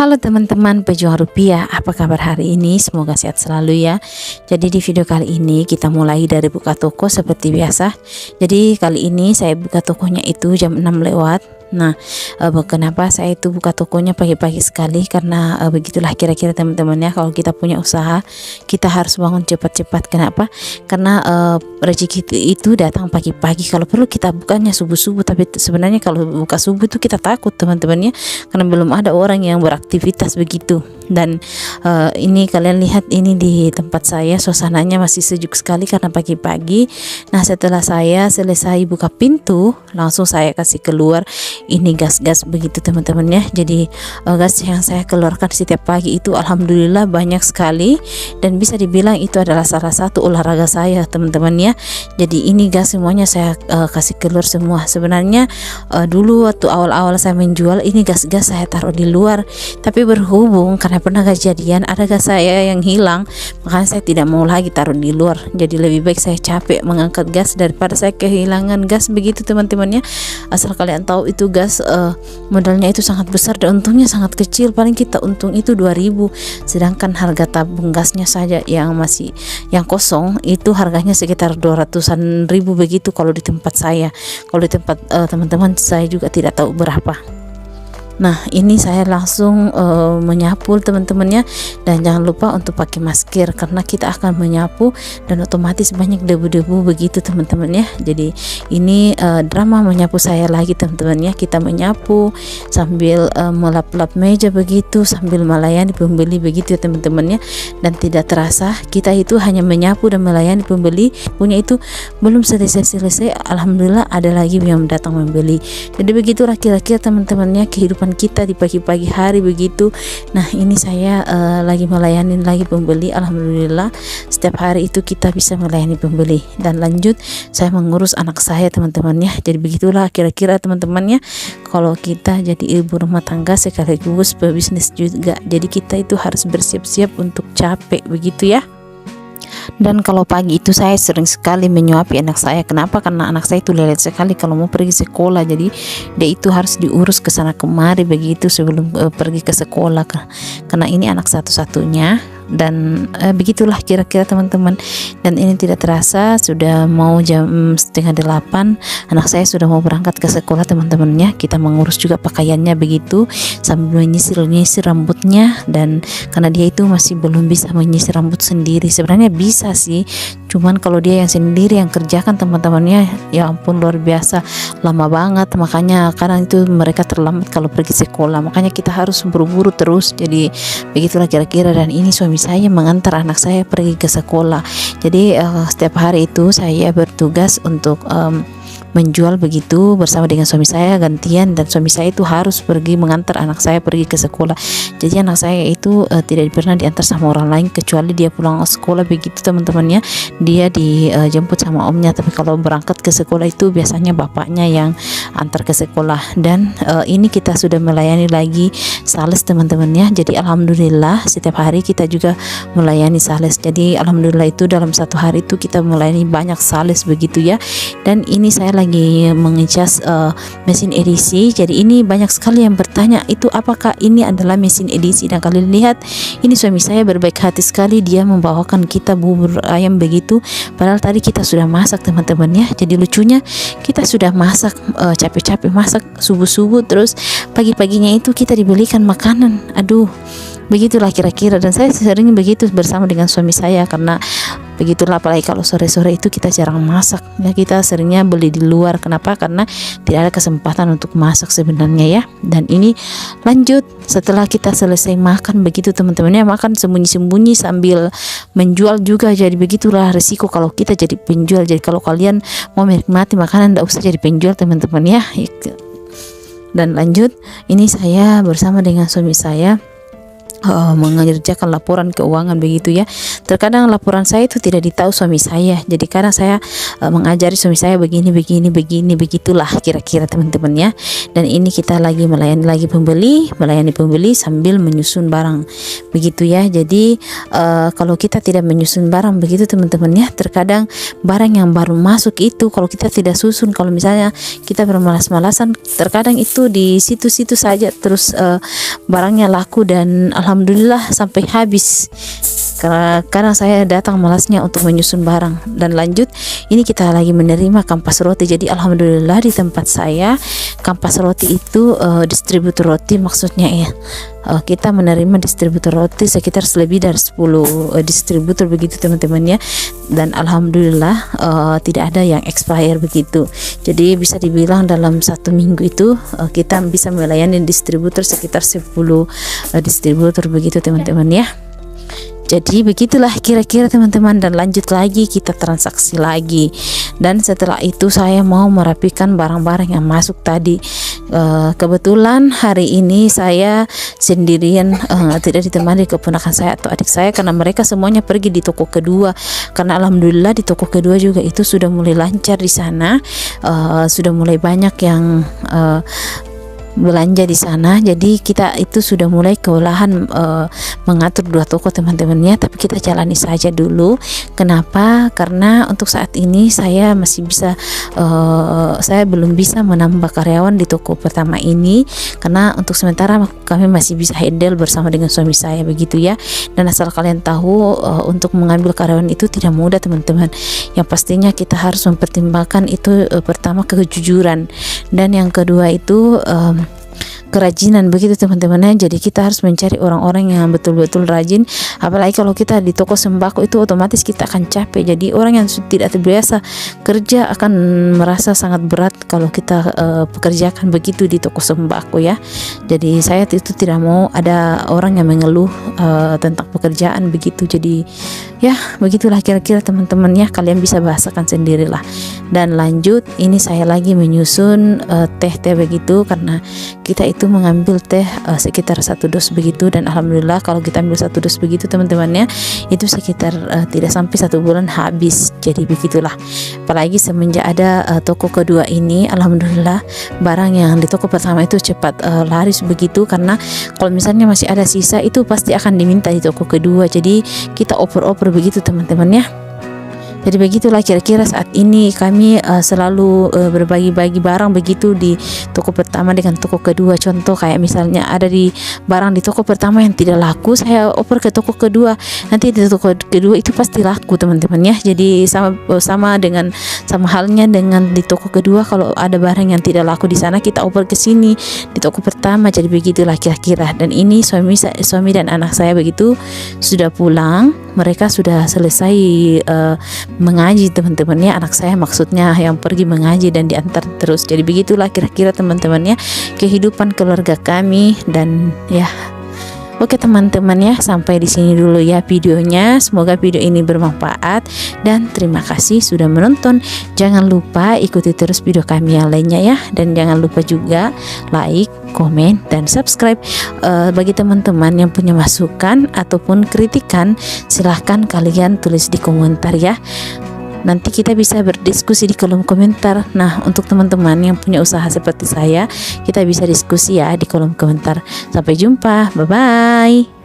Halo teman-teman pejuang rupiah, apa kabar hari ini? Semoga sehat selalu ya. Jadi di video kali ini kita mulai dari buka toko seperti biasa. Jadi kali ini saya buka tokonya itu jam 6 lewat. Nah, kenapa saya itu buka tokonya pagi-pagi sekali? Karena begitulah kira-kira teman-teman ya, kalau kita punya usaha kita harus bangun cepat-cepat. Kenapa? Karena rezeki itu datang pagi-pagi. Kalau perlu kita bukanya subuh-subuh, tapi sebenarnya kalau buka subuh itu kita takut teman-teman ya, karena belum ada orang yang beraktivitas begitu. Dan ini kalian lihat ini di tempat saya suasananya masih sejuk sekali karena pagi-pagi. Nah, setelah saya selesai buka pintu, langsung saya kasih keluar ini gas-gas begitu teman-teman ya. Jadi gas yang saya keluarkan setiap pagi itu alhamdulillah banyak sekali, dan bisa dibilang itu adalah salah satu olahraga saya teman-teman ya. Jadi ini gas semuanya saya kasih keluar semua. Sebenarnya dulu waktu awal-awal saya menjual ini gas-gas saya taruh di luar, tapi berhubung karena pernah kejadian ada gas saya yang hilang, makanya saya tidak mau lagi taruh di luar. Jadi lebih baik saya capek mengangkat gas daripada saya kehilangan gas begitu teman-teman ya. Asal kalian tahu itu gas modalnya itu sangat besar dan untungnya sangat kecil, paling kita untung itu 2000, sedangkan harga tabung gasnya saja yang masih yang kosong itu harganya sekitar 200-an ribu begitu kalau di tempat saya. Kalau di tempat teman-teman saya juga tidak tahu berapa. Nah, ini saya langsung menyapu teman-teman ya, dan jangan lupa untuk pakai masker karena kita akan menyapu dan otomatis banyak debu-debu begitu teman-teman ya. Jadi ini drama menyapu saya lagi teman-teman ya. Kita menyapu sambil melap-lap meja begitu, sambil melayani pembeli begitu ya teman-teman ya. Dan tidak terasa kita itu hanya menyapu dan melayani pembeli, punya itu belum selesai-selesai, alhamdulillah ada lagi yang datang membeli. Jadi begitulah kira-kira teman-teman ya kehidupan kita di pagi-pagi hari begitu. Nah, ini saya lagi melayani lagi pembeli, alhamdulillah setiap hari itu kita bisa melayani pembeli. Dan lanjut saya mengurus anak saya teman-teman ya. Jadi begitulah kira-kira teman-teman ya, kalau kita jadi ibu rumah tangga sekaligus pebisnis juga, jadi kita itu harus bersiap-siap untuk capek begitu ya. Dan kalau pagi itu saya sering sekali menyuapi anak saya. Kenapa? Karena anak saya itu lelet sekali kalau mau pergi sekolah. Jadi dia itu harus diurus ke sana kemari begitu sebelum pergi ke sekolah. Karena ini anak satu-satunya. Dan begitulah kira-kira teman-teman. Dan ini tidak terasa sudah mau jam 7:30, anak saya sudah mau berangkat ke sekolah teman-temannya. Kita mengurus juga pakaiannya begitu sambil menyisir rambutnya. Dan karena dia itu masih belum bisa menyisir rambut sendiri, sebenarnya bisa sih, cuman kalau dia yang sendiri yang kerjakan teman-temannya, ya ampun luar biasa lama banget. Makanya kadang itu mereka terlambat kalau pergi sekolah, makanya kita harus buru-buru terus. Jadi begitulah kira-kira. Dan ini suami saya mengantar anak saya pergi ke sekolah. Jadi setiap hari itu saya bertugas untuk menjual begitu bersama dengan suami saya gantian, dan suami saya itu harus pergi mengantar anak saya pergi ke sekolah. Jadi anak saya itu tidak pernah diantar sama orang lain kecuali dia pulang sekolah begitu teman-temannya, dia dijemput sama omnya. Tapi kalau berangkat ke sekolah itu biasanya bapaknya yang antar ke sekolah. Dan ini kita sudah melayani lagi sales teman-temannya. Jadi alhamdulillah setiap hari kita juga melayani sales. Jadi alhamdulillah itu dalam satu hari itu kita melayani banyak sales begitu ya. Dan ini saya lagi mengecas mesin edisi. Jadi ini banyak sekali yang bertanya itu apakah ini adalah mesin edisi. Dan kalian lihat ini suami saya berbaik hati sekali, dia membawakan kita bubur ayam begitu, padahal tadi kita sudah masak teman-teman ya. Jadi lucunya kita sudah masak, capek-capek masak subuh-subuh, terus pagi-paginya itu kita dibelikan makanan. Aduh, begitulah kira-kira. Dan saya sering begitu bersama dengan suami saya, karena begitulah apalagi kalau sore-sore itu kita jarang masak ya, kita seringnya beli di luar. Kenapa? Karena tidak ada kesempatan untuk masak sebenarnya ya. Dan ini lanjut setelah kita selesai makan begitu teman-teman ya, makan sembunyi-sembunyi sambil menjual juga. Jadi begitulah resiko kalau kita jadi penjual. Jadi kalau kalian mau menikmati makanan tidak usah jadi penjual teman-teman ya. Dan lanjut ini saya bersama dengan suami saya mengerjakan laporan keuangan begitu ya. Terkadang laporan saya itu tidak ditahu suami saya, jadi kadang saya mengajari suami saya begini begitulah kira-kira teman-teman ya. Dan ini kita lagi melayani pembeli sambil menyusun barang begitu ya. Jadi kalau kita tidak menyusun barang begitu teman-teman ya, terkadang barang yang baru masuk itu kalau kita tidak susun, kalau misalnya kita bermalas-malasan, terkadang itu di situ-situ saja terus barangnya laku dan alhamdulillah sampai habis. Karena saya datang malasnya untuk menyusun barang. Dan lanjut, ini kita lagi menerima kampas roti. Jadi alhamdulillah di tempat saya kampas roti itu distributor roti maksudnya ya. Kita menerima distributor roti sekitar lebih dari 10 distributor begitu teman-teman ya. Dan alhamdulillah tidak ada yang expire begitu. Jadi bisa dibilang dalam 1 minggu itu kita bisa melayani distributor sekitar 10 distributor begitu teman-teman ya. Jadi begitulah kira-kira teman-teman, dan lanjut lagi kita transaksi lagi. Dan setelah itu saya mau merapikan barang-barang yang masuk tadi. Kebetulan hari ini saya sendirian, tidak ditemani keponakan saya atau adik saya karena mereka semuanya pergi di toko kedua. Karena alhamdulillah di toko kedua juga itu sudah mulai lancar di sana, sudah mulai banyak yang belanja di sana. Jadi kita itu sudah mulai kewalahan mengatur 2 toko teman-temannya, tapi kita jalani saja dulu. Kenapa? Karena untuk saat ini saya masih bisa saya belum bisa menambah karyawan di toko pertama ini, karena untuk sementara kami masih bisa handle bersama dengan suami saya begitu ya. Dan asal kalian tahu untuk mengambil karyawan itu tidak mudah teman-teman. Yang pastinya kita harus mempertimbangkan itu pertama kejujuran, dan yang kedua itu kerajinan begitu teman-teman. Jadi kita harus mencari orang-orang yang betul-betul rajin, apalagi kalau kita di toko sembako itu otomatis kita akan capek. Jadi orang yang tidak terbiasa kerja akan merasa sangat berat kalau kita pekerjakan begitu di toko sembako ya. Jadi saya itu tidak mau ada orang yang mengeluh tentang pekerjaan begitu. Jadi ya begitulah kira-kira teman-teman ya, kalian bisa bahasakan sendirilah. Dan lanjut, ini saya lagi menyusun teh begitu, karena kita itu mengambil teh sekitar 1 dos begitu. Dan alhamdulillah kalau kita ambil 1 dos begitu teman-temannya itu sekitar tidak sampai 1 bulan habis. Jadi begitulah, apalagi semenjak ada toko kedua ini, alhamdulillah barang yang di toko pertama itu cepat laris begitu. Karena kalau misalnya masih ada sisa itu pasti akan diminta di toko kedua, jadi kita oper-oper begitu teman-teman ya. Jadi begitulah kira-kira saat ini kami selalu berbagi-bagi barang begitu di toko pertama dengan toko kedua. Contoh kayak misalnya ada di barang di toko pertama yang tidak laku, saya oper ke toko kedua, nanti di toko kedua itu pasti laku teman-teman ya. Jadi sama halnya dengan di toko kedua, kalau ada barang yang tidak laku di sana kita oper ke sini di toko pertama. Jadi begitulah kira-kira. Dan ini suami dan anak saya begitu sudah pulang, mereka sudah selesai mengaji teman-temannya. Anak saya maksudnya yang pergi mengaji dan diantar terus. Jadi begitulah kira-kira teman-temannya kehidupan keluarga kami. Dan ya oke teman-teman ya, sampai di sini dulu ya videonya. Semoga video ini bermanfaat dan terima kasih sudah menonton. Jangan lupa ikuti terus video kami yang lainnya ya, dan jangan lupa juga like, komen, dan subscribe. Bagi teman-teman yang punya masukan ataupun kritikan, silahkan kalian tulis di komentar ya. Nanti kita bisa berdiskusi di kolom komentar. Nah, untuk teman-teman yang punya usaha seperti saya, kita bisa diskusi ya di kolom komentar. Sampai jumpa, bye-bye.